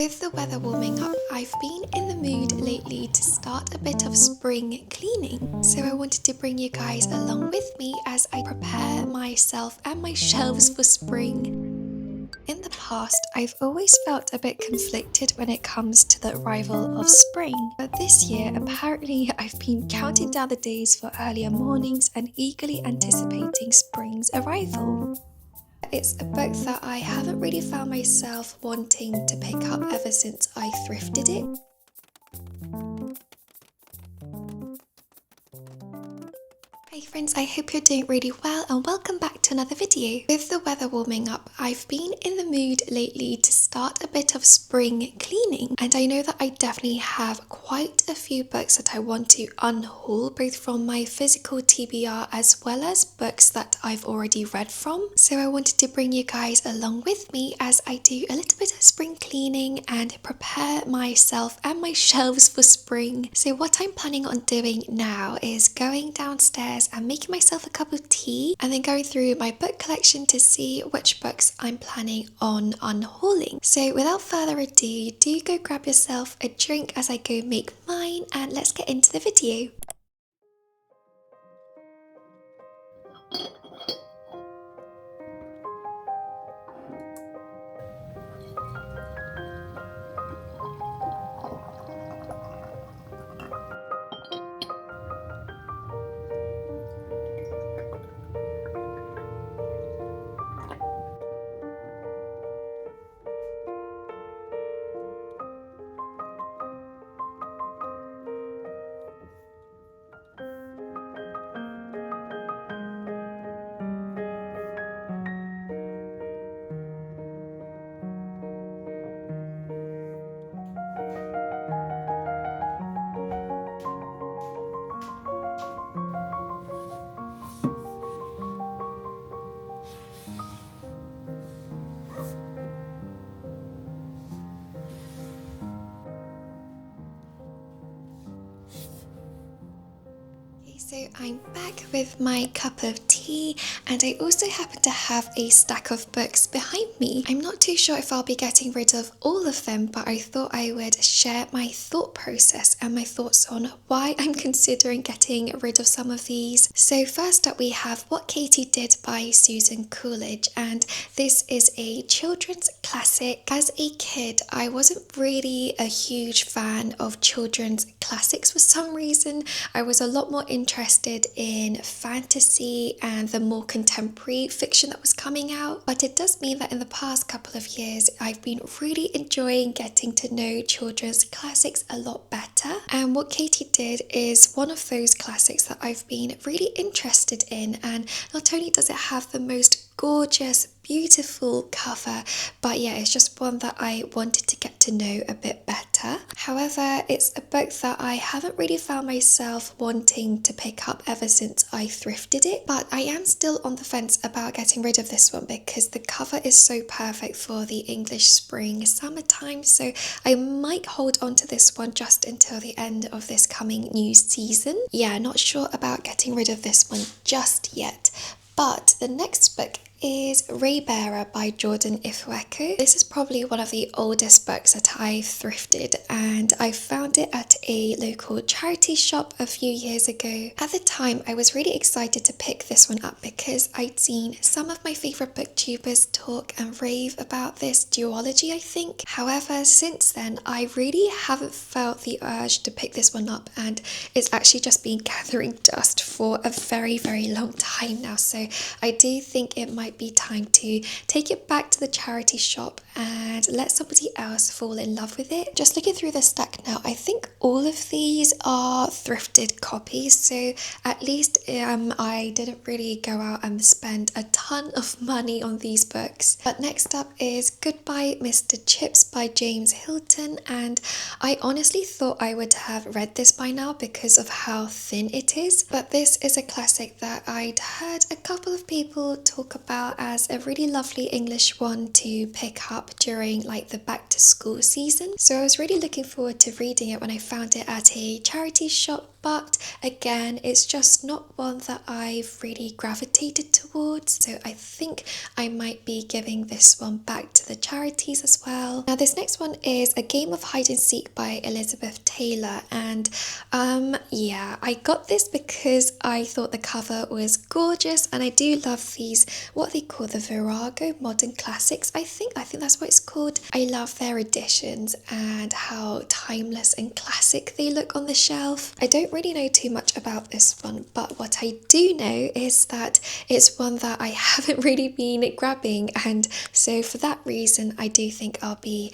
With the weather warming up, I've been in the mood lately to start a bit of spring cleaning. So I wanted to bring you guys along with me as I prepare myself and my shelves for spring. In the past, I've always felt a bit conflicted when it comes to the arrival of spring. But this year, apparently, I've been counting down the days for earlier mornings and eagerly anticipating spring's arrival. It's a book that I haven't really found myself wanting to pick up ever since I thrifted it. Hey friends, I hope you're doing really well and welcome back to another video. With the weather warming up, I've been in the mood lately to start a bit of spring cleaning, and I know that I definitely have quite a few books that I want to unhaul, both from my physical TBR as well as books that I've already read from. So I wanted to bring you guys along with me as I do a little bit of spring cleaning and prepare myself and my shelves for spring. So what I'm planning on doing now is going downstairs and making myself a cup of tea and then going through my book collection to see which books I'm planning on unhauling. So without further ado, do go grab yourself a drink as I go make mine and let's get into the video. So I'm back with my cup of tea and I also happen to have a stack of books behind me. I'm not too sure if I'll be getting rid of all of them, but I thought I would share my thought process and my thoughts on why I'm considering getting rid of some of these. So first up we have What Katie Did by Susan Coolidge, and this is a children's classic. As a kid, I wasn't really a huge fan of children's classics for some reason. I was a lot more interested in fantasy and the more contemporary fiction that was coming out, but it does mean that in the past couple of years I've been really enjoying getting to know children's classics a lot better, and What Katie Did is one of those classics that I've been really interested in. And not only does it have the most gorgeous, beautiful cover, but yeah, it's just one that I wanted to get to know a bit better. However, it's a book that I haven't really found myself wanting to pick up ever since I thrifted it, but I am still on the fence about getting rid of this one because the cover is so perfect for the English spring summertime, so I might hold on to this one just until the end of this coming new season. Yeah, not sure about getting rid of this one just yet. But the next book is Bearer by Jordan ᴅᴜ. This is probably one of the oldest books that I've thrifted, and I found it at a local charity shop a few years ago. At the time, I was really excited to pick this one up because I'd seen some of my favourite booktubers talk and rave about this duology, I think. However, since then, I really haven't felt the urge to pick this one up, and it's actually just been gathering dust for a very, very long time now. So I do think it might be time to take it back to the charity shop and let somebody else fall in love with it. Just looking through the stack now, I think all of these are thrifted copies, so at least I didn't really go out and spend a ton of money on these books. But next up is Goodbye Mr. Chips by James Hilton, and I honestly thought I would have read this by now because of how thin it is, but this is a classic that I'd heard a couple of people talk about as a really lovely English one to pick up during like the back to school season. So I was really looking forward to reading it when I found it at a charity shop but again, it's just not one that I've really gravitated towards, so I think I might be giving this one back to the charities as well. Now this next one is A Game of Hide and Seek by Elizabeth Taylor, and yeah, I got this because I thought the cover was gorgeous, and I do love these, what they call the Virago Modern Classics, I think that's what it's called. I love their editions and how timeless and classic they look on the shelf. I don't really know too much about this one, but what I do know is that it's one that I haven't really been grabbing, and so for that reason I do think I'll be,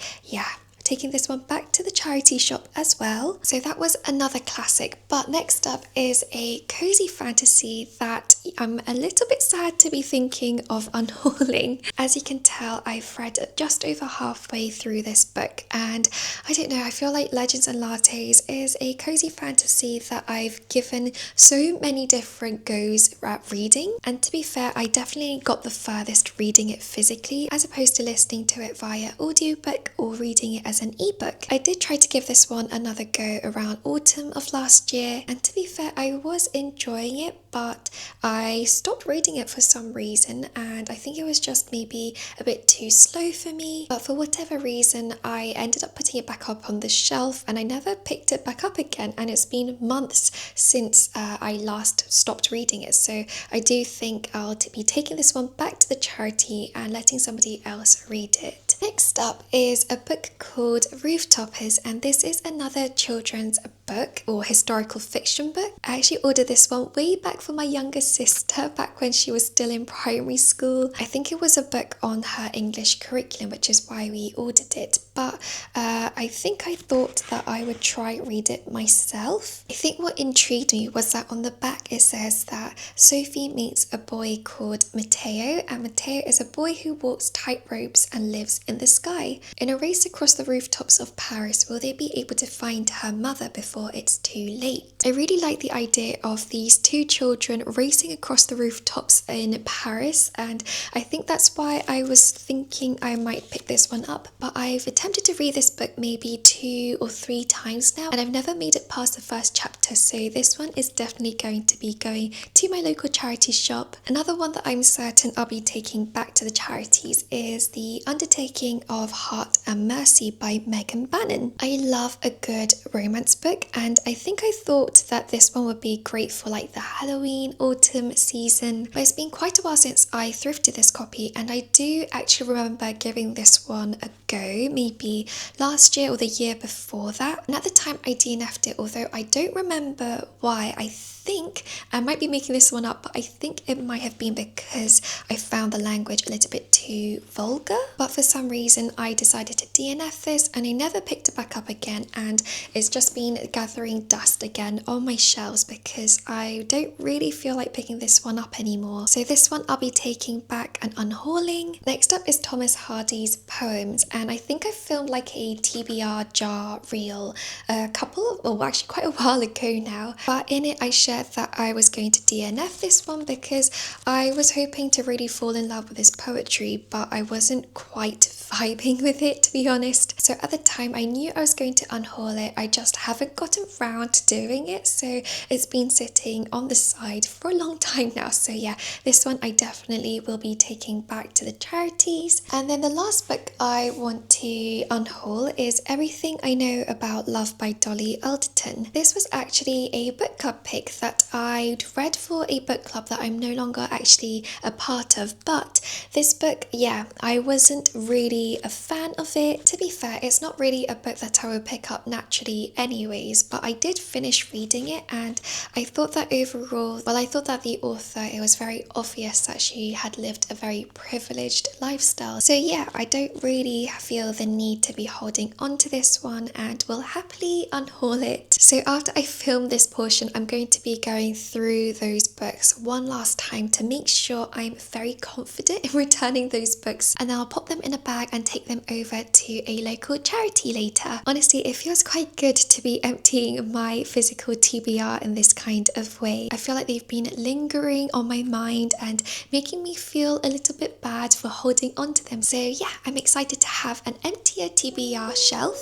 taking this one back to the charity shop as well. So that was another classic, but next up is a cozy fantasy that I'm a little bit sad to be thinking of unhauling. As you can tell, I've read just over halfway through this book, and I don't know, I feel like Legends and Lattes is a cozy fantasy that I've given so many different goes at reading, and to be fair, I definitely got the furthest reading it physically as opposed to listening to it via audiobook or reading it as an ebook. I did try to give this one another go around autumn of last year, and to be fair, I was enjoying it, but I stopped reading it for some reason, and I think it was just maybe a bit too slow for me, but for whatever reason I ended up putting it back up on the shelf and I never picked it back up again, and it's been months since I last stopped reading it, so I do think I'll be taking this one back to the charity and letting somebody else read it. Next up is a book called Rooftoppers, and this is another children's book or historical fiction book. I actually ordered this one way back for my younger sister back when she was still in primary school. I think it was a book on her English curriculum, which is why we ordered it, but I think I thought that I would try read it myself. I think what intrigued me was that on the back it says that Sophie meets a boy called Matteo, and Matteo is a boy who walks tightropes and lives in the sky. In a race across the rooftops of Paris, will they be able to find her mother before it's too late? I really like the idea of these two children racing across the rooftops in Paris, and I think that's why I was thinking I might pick this one up, but I've attempted to read this book maybe 2 or 3 times now, and I've never made it past the first chapter, so this one is definitely going to be going to my local charity shop. Another one that I'm certain I'll be taking back to the charities is The Undertaking of Heart and Mercy by Megan Bannon. I love a good romance book, and I think I thought that this one would be great for like the Halloween autumn season, but it's been quite a while since I thrifted this copy, and I do actually remember giving this one a go maybe last year or the year before that, and at the time I DNF'd it, although I don't remember why. I think I might be making this one up, but I think it might have been because I found the language a little bit too vulgar, but for some reason I decided to DNF this and I never picked it back up again, and it's just been gathering dust again on my shelves because I don't really feel like picking this one up anymore. So this one I'll be taking back and unhauling. Next up is Thomas Hardy's poems, and I think I filmed like a TBR jar reel actually quite a while ago now, but in it I shared that I was going to DNF this one because I was hoping to really fall in love with his poetry, but I wasn't quite vibing with it, to be honest. So at the time I knew I was going to unhaul it, I just haven't gotten round to doing it, so it's been sitting on the side for a long time now. So yeah, this one I definitely will be taking back to the charities. And then the last book I want to unhaul is Everything I Know About Love by Dolly Alderton. This was actually a book club pick that I'd read for a book club that I'm no longer actually a part of, but this book, yeah, I wasn't really a fan of it. To be fair, it's not really a book that I would pick up naturally anyways, but I did finish reading it, and I thought that overall, I thought that the author, it was very obvious that she had lived a very privileged lifestyle. So yeah, I don't really feel the need to be holding on to this one and will happily unhaul it. So after I film this portion, I'm going to be going through those books one last time to make sure I'm very confident in returning those books, and then I'll pop them in a bag and take them over to a local charity later. Honestly, it feels quite good to be emptying my physical TBR in this kind of way. I feel like they've been lingering on my mind and making me feel a little bit bad for holding on to them. So yeah, I'm excited to have an emptier TBR shelf.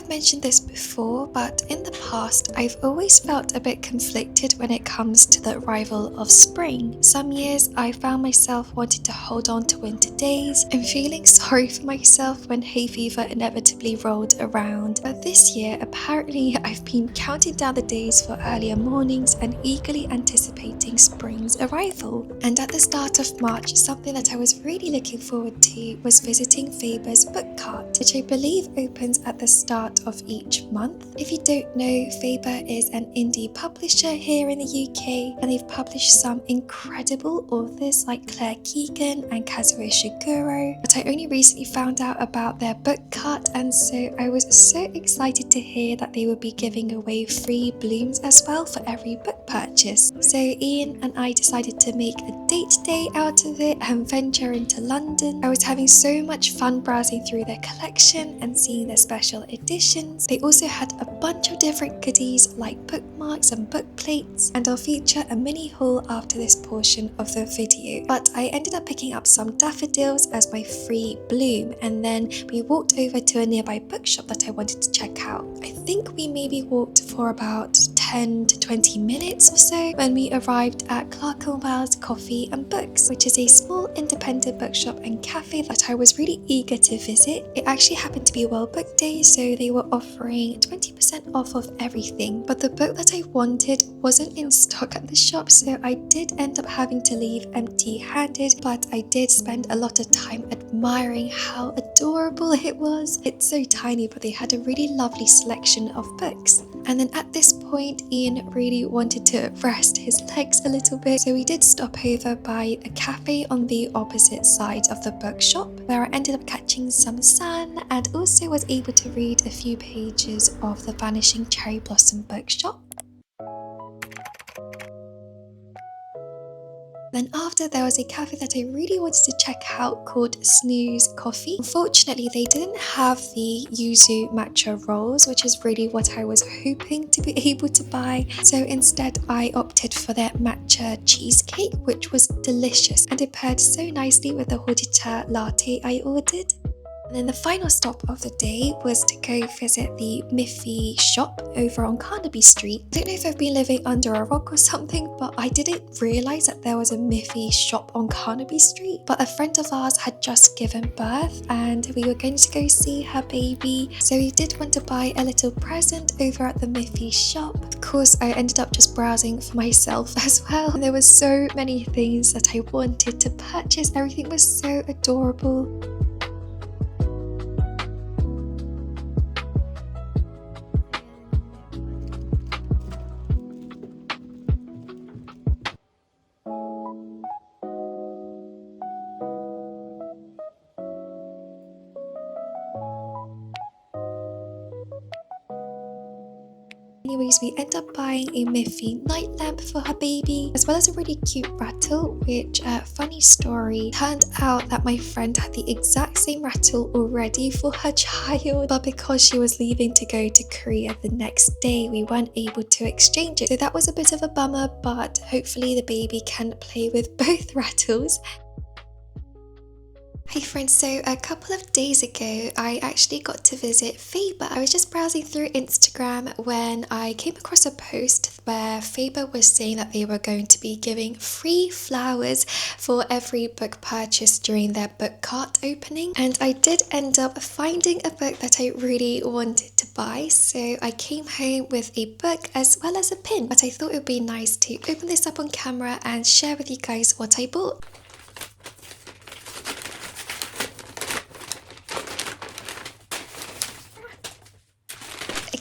have mentioned this before, but in the past I've always felt a bit conflicted when it comes to the arrival of spring. Some years I found myself wanting to hold on to winter days and feeling sorry for myself when hay fever inevitably rolled around. But this year apparently I've been counting down the days for earlier mornings and eagerly anticipating spring's arrival. And at the start of March, something that I was really looking forward to was visiting Faber's book cart, which I believe opens at the start of each month. If you don't know, Faber is an indie publisher here in the UK, and they've published some incredible authors like Claire Keegan and ᴅＳōИ.ğᴢ, but I only recently found out about their book cart, and so I was so excited to hear that they would be giving away free blooms as well for every book purchase. So Ian and I decided to make a date day out of it and venture into London. I was having so much fun browsing through their collection and seeing their special editions. They also had a bunch of different goodies like bookmarks and book plates, and I'll feature a mini haul after this portion of the video. But I ended up picking up some daffodils as my free bloom, and then we walked over to a nearby bookshop that I wanted to check out. I think we maybe walked for about 10 to 20 minutes or so when we arrived at Clerkenwell's Coffee and Books, which is a small independent bookshop and cafe that I was really eager to visit. It actually happened to be a World Book Day, so they were offering 20% off of everything, but the book that I wanted wasn't in stock at the shop, so I did end up having to leave empty-handed, but I did spend a lot of time admiring how adorable it was. It's so tiny, but they had a really lovely selection of books. And then at this point, Ian really wanted to rest his legs a little bit, so we did stop over by a cafe on the opposite side of the bookshop, where I ended up catching some sun and also was able to read a few pages of The Vanishing Cherry Blossom bookshop. Then after, there was a cafe that I really wanted to check out called Snooze Coffee. Unfortunately, they didn't have the yuzu matcha rolls, which is really what I was hoping to be able to buy. So instead, I opted for their matcha cheesecake, which was delicious, and it paired so nicely with the hojicha latte I ordered. And then the final stop of the day was to go visit the Miffy shop over on Carnaby Street. I don't know if I've been living under a rock or something, but I didn't realise that there was a Miffy shop on Carnaby Street. But a friend of ours had just given birth and we were going to go see her baby. So we did want to buy a little present over at the Miffy shop. Of course, I ended up just browsing for myself as well. And there were so many things that I wanted to purchase. Everything was so adorable. Anyways, we end up buying a Miffy night lamp for her baby, as well as a really cute rattle, which, funny story, turned out that my friend had the exact same rattle already for her child, but because she was leaving to go to Korea the next day, we weren't able to exchange it. So that was a bit of a bummer, but hopefully the baby can play with both rattles. Hey friends, so a couple of days ago I actually got to visit Faber. I was just browsing through Instagram when I came across a post where Faber was saying that they were going to be giving free flowers for every book purchase during their book cart opening, and I did end up finding a book that I really wanted to buy. So I came home with a book as well as a pin, but I thought it would be nice to open this up on camera and share with you guys what I bought.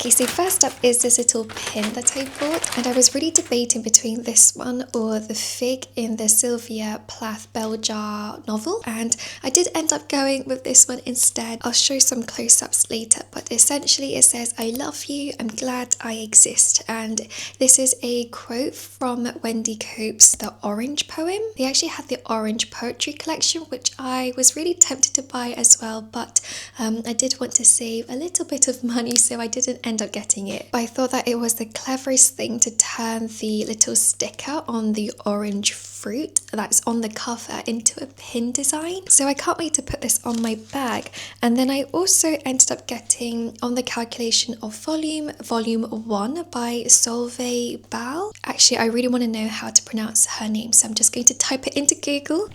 Okay, so first up is this little pin that I bought, and I was really debating between this one or the fig in the Sylvia Plath Bell-jar novel, and I did end up going with this one instead. I'll show some close-ups later, but essentially it says, "I love you, I'm glad I exist," and this is a quote from Wendy Cope's The Orange Poem. They actually had the Orange Poetry Collection, which I was really tempted to buy as well, but I did want to save a little bit of money, so I didn't end up getting it, but I thought that it was the cleverest thing to turn the little sticker on the orange fruit that's on the cover into a pin design. So I can't wait to put this on my bag. And then I also ended up getting On the Calculation of Volume, Volume 1 by ᴅＳոլɪ.ղᴢ. Actually, I really want to know how to pronounce her name, so I'm just going to type it into Google.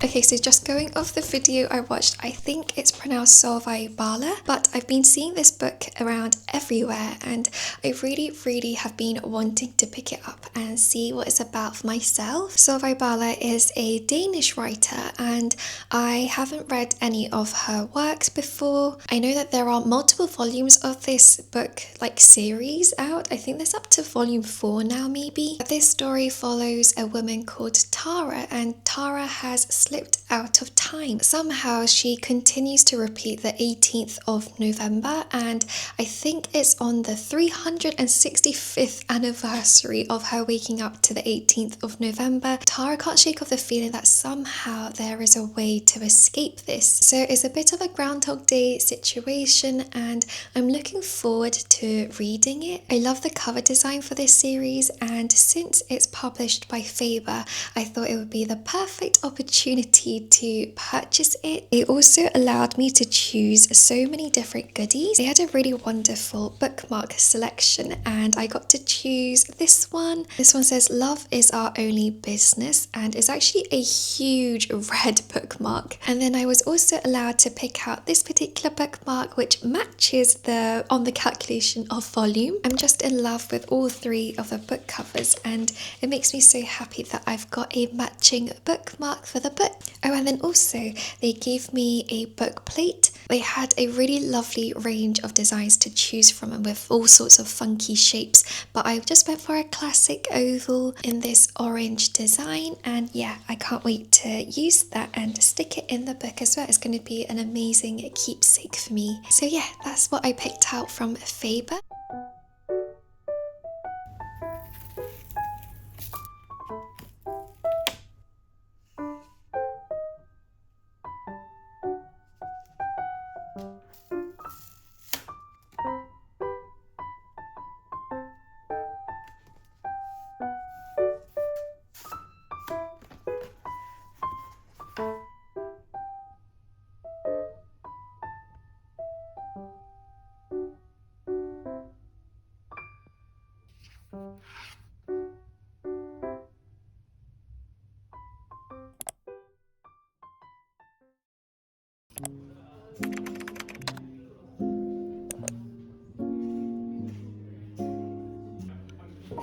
Okay, so just going off the video I watched, I think it's pronounced ᴅՍոլɪ.ղᴢ, but I've been seeing this book around everywhere and I really have been wanting to pick it up and see what it's about for myself. ᴅՍոլɪ.ղᴢ is a Danish writer and I haven't read any of her works before. I know that there are multiple volumes of this book, like series out. I think there's up to volume 4 now maybe. This story follows a woman called Tara, and Tara has slipped out of time. Somehow she continues to repeat the 18th of November, and I think it's on the 365th anniversary of her waking up to the 18th of November. Tara can't shake off the feeling that somehow there is a way to escape this. So it's a bit of a Groundhog Day situation and I'm looking forward to reading it. I love the cover design for this series, and since it's published by Faber, I thought it would be the perfect opportunity to purchase it. It also allowed me to choose so many different goodies. They had a really wonderful bookmark selection and I got to choose this one. This one says "Love is our only business" and it's actually a huge red bookmark. And then I was also allowed to pick out this particular bookmark which matches the On the Calculation of Volume. I'm just in love with all three of the book covers and it makes me so happy that I've got a matching bookmark for the book. Oh, and then also they gave me a book plate. They had a really lovely range of designs to choose from and with all sorts of funky shapes, but I just went for a classic oval in this orange design, and yeah, I can't wait to use that and stick it in the book as well. It's going to be an amazing keepsake for me. So yeah, that's what I picked out from Faber.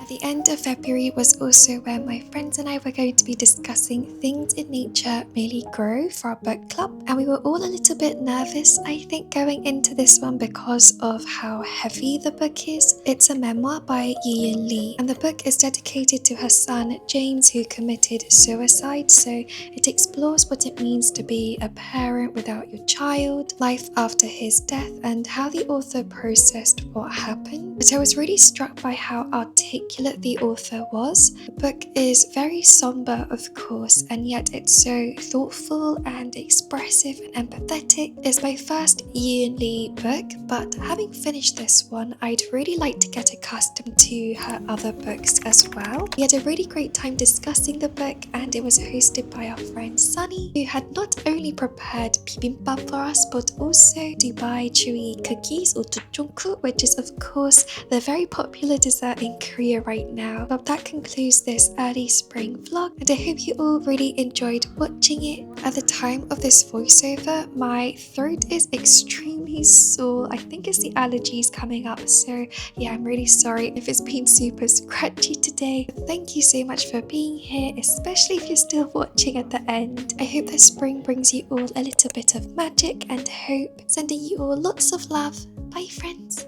At the end of February was also when my friends and I were going to be discussing things in nature merely grow for our book club, and we were all a little bit nervous, I think, going into this one because of how heavy the book is. It's a memoir by Yi-Yin Lee, and the book is dedicated to her son James, who committed suicide. So it explores what it means to be a parent without your child, life after his death, and how the author processed what happened. But I was really struck by how articulate the author was. The book is very somber, of course, and yet it's so thoughtful and expressive and empathetic. It's my first Yi-Yin Lee book, but having finished this one, I'd really like to get accustomed to her other books as well. We had a really great time discussing the book, and it was hosted by our friend Sunny, who had not only prepared bibimbap for us, but also Dubai chewy cookies, or tteokbokki, which is of course the very popular dessert in Korea right now. But that concludes this early spring vlog, and I hope you all really enjoyed watching it. At the time of this voiceover, my throat is extremely sore. I think it's the allergies coming up, so yeah, I'm really sorry if it's been super scratchy today. Thank you so much for being here, especially if you're still watching at the end. I hope that spring brings you all a little bit of magic and hope. Sending you all lots of love. Bye friends.